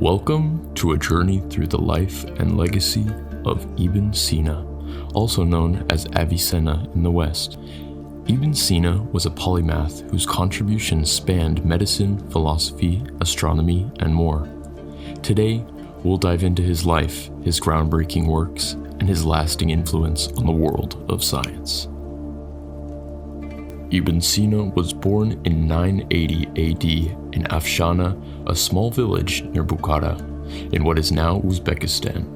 Welcome to a journey through the life and legacy of Ibn Sina, also known as Avicenna in the West. Ibn Sina was a polymath whose contributions spanned medicine, philosophy, astronomy, and more. Today, we'll dive into his life, his groundbreaking works, and his lasting influence on the world of science. Ibn Sina was born in 980 AD in Afshana, a small village near Bukhara, in what is now Uzbekistan.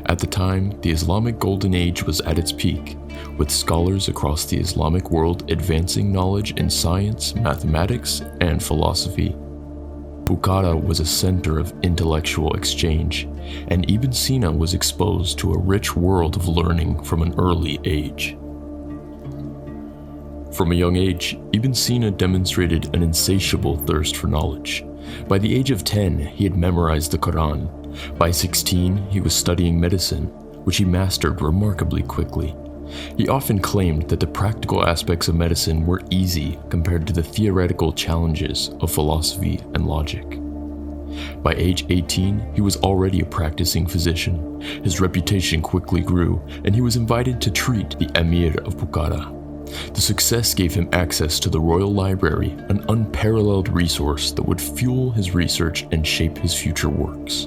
At the time, the Islamic Golden Age was at its peak, with scholars across the Islamic world advancing knowledge in science, mathematics, and philosophy. Bukhara was a center of intellectual exchange, and Ibn Sina was exposed to a rich world of learning from an early age. From a young age, Ibn Sina demonstrated an insatiable thirst for knowledge. By the age of 10, he had memorized the Quran. By 16, he was studying medicine, which he mastered remarkably quickly. He often claimed that the practical aspects of medicine were easy compared to the theoretical challenges of philosophy and logic. By age 18, he was already a practicing physician. His reputation quickly grew, and he was invited to treat the Emir of Bukhara. The success gave him access to the royal library, an unparalleled resource that would fuel his research and shape his future works.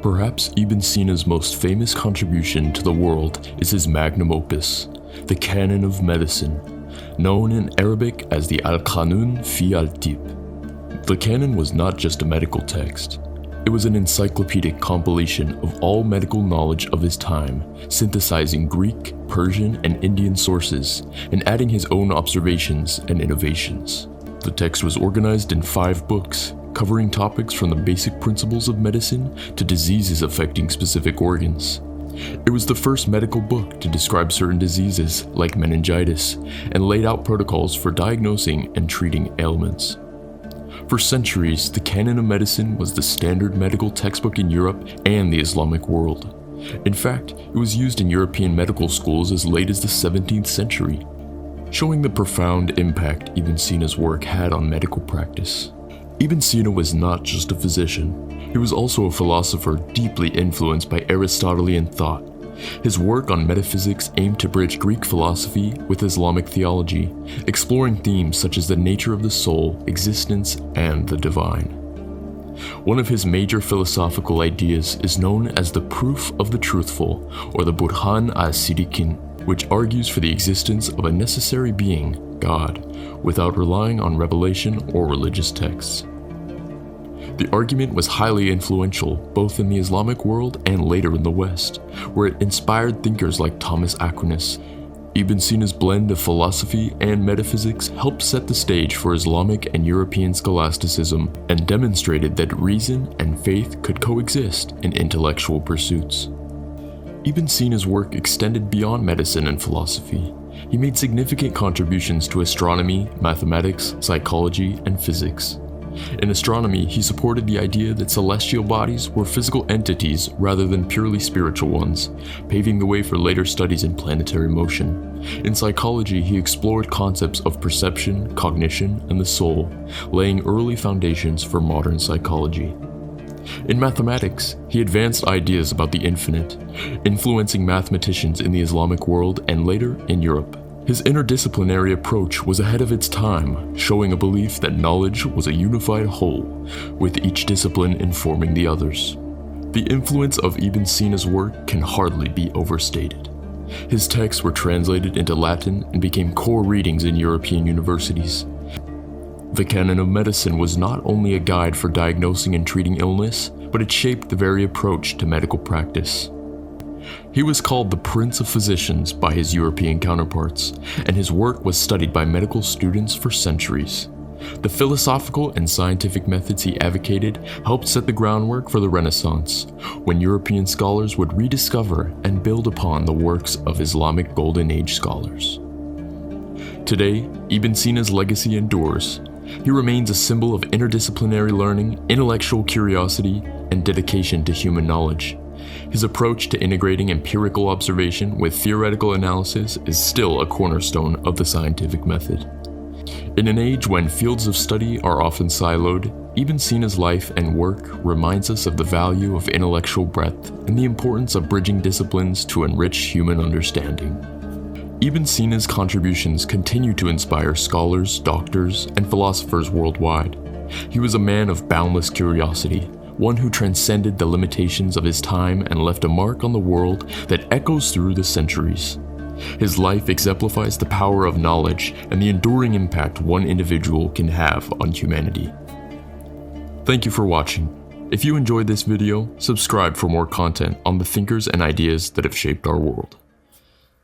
Perhaps Ibn Sina's most famous contribution to the world is his magnum opus, the Canon of Medicine, known in Arabic as the Al-Qanun fi al-Tib. The Canon was not just a medical text. It was an encyclopedic compilation of all medical knowledge of his time, synthesizing Greek, Persian, and Indian sources, and adding his own observations and innovations. The text was organized in 5 books, covering topics from the basic principles of medicine to diseases affecting specific organs. It was the first medical book to describe certain diseases, like meningitis, and laid out protocols for diagnosing and treating ailments. For centuries, the Canon of Medicine was the standard medical textbook in Europe and the Islamic world. In fact, it was used in European medical schools as late as the 17th century, showing the profound impact Ibn Sina's work had on medical practice. Ibn Sina was not just a physician, he was also a philosopher deeply influenced by Aristotelian thought. His work on metaphysics aimed to bridge Greek philosophy with Islamic theology, exploring themes such as the nature of the soul, existence, and the divine. One of his major philosophical ideas is known as the proof of the truthful, or the Burhan al-Sidikin, which argues for the existence of a necessary being, God, without relying on revelation or religious texts. The argument was highly influential both in the Islamic world and later in the West, where it inspired thinkers like Thomas Aquinas. Ibn Sina's blend of philosophy and metaphysics helped set the stage for Islamic and European scholasticism and demonstrated that reason and faith could coexist in intellectual pursuits. Ibn Sina's work extended beyond medicine and philosophy. He made significant contributions to astronomy, mathematics, psychology, and physics. In astronomy, he supported the idea that celestial bodies were physical entities rather than purely spiritual ones, paving the way for later studies in planetary motion. In psychology, he explored concepts of perception, cognition, and the soul, laying early foundations for modern psychology. In mathematics, he advanced ideas about the infinite, influencing mathematicians in the Islamic world and later in Europe. His interdisciplinary approach was ahead of its time, showing a belief that knowledge was a unified whole, with each discipline informing the others. The influence of Ibn Sina's work can hardly be overstated. His texts were translated into Latin and became core readings in European universities. The Canon of Medicine was not only a guide for diagnosing and treating illness, but it shaped the very approach to medical practice. He was called the Prince of Physicians by his European counterparts, and his work was studied by medical students for centuries. The philosophical and scientific methods he advocated helped set the groundwork for the Renaissance, when European scholars would rediscover and build upon the works of Islamic Golden Age scholars. Today, Ibn Sina's legacy endures. He remains a symbol of interdisciplinary learning, intellectual curiosity, and dedication to human knowledge. His approach to integrating empirical observation with theoretical analysis is still a cornerstone of the scientific method. In an age when fields of study are often siloed, Ibn Sina's life and work reminds us of the value of intellectual breadth and the importance of bridging disciplines to enrich human understanding. Ibn Sina's contributions continue to inspire scholars, doctors, and philosophers worldwide. He was a man of boundless curiosity, one who transcended the limitations of his time and left a mark on the world that echoes through the centuries. His life exemplifies the power of knowledge and the enduring impact one individual can have on humanity. Thank you for watching. If you enjoyed this video, subscribe for more content on the thinkers and ideas that have shaped our world.